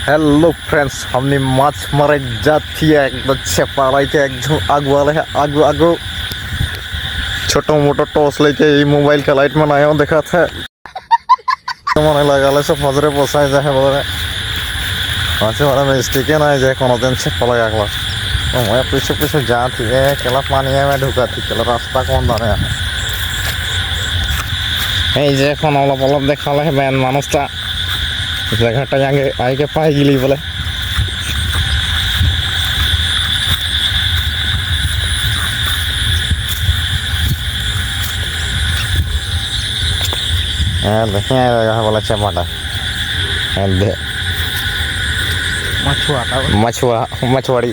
Hello friends, हमने माछ मारे जाती है एकदम छेपा लाइके एकदम आगू वाले है आगू आगू छोटो मोटो टॉर्च लेके मोबाइल का लाइट में आया देखा था तो मैंने लगा सब फजरे पोसाए जाए बोले माछे वाला में स्टिके ना जाए कोनो दिन छेपा लगा गला तो मैं पीछे पीछे जाती है केला पानी में ढुका थी केला रास्ता कौन दाने এই যে এখন অলপ অলপ দেখালে মেন মানুষটা জায়গাটা আগে আগে পাই গেলি বলে হ্যাঁ দেখে জায়গা বলে চেপাটা मछुआ मछुआड़ी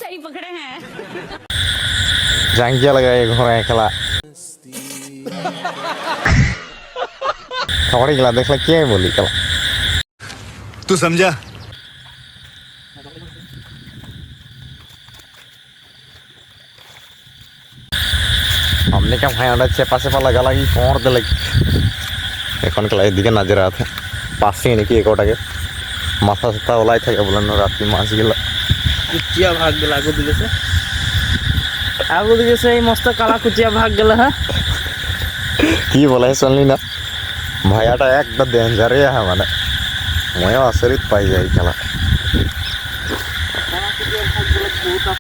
सही पकड़े हैं। जांगिया लगाए घोड़े खेला खबड़ी खेला देख ला क्या बोली खेला तू समझा। हमने क्या भाई अंडा चेपा सेपा लगा लगी और दे लगी এখন খেলা এদিকে নজর আছে পাশে নাকি একটাকে মাথা সাথা ওলাই থাকে বলেন রাত্রি মাছ গেলা कुचिया भाग गया आगो दिखे से मस्त काला कुचिया भाग गया है কি বলে শুনলি না ভাইয়াটা একটা ডেঞ্জারে হ্যাঁ মানে ময়ও আচরিত পাই যায় খেলা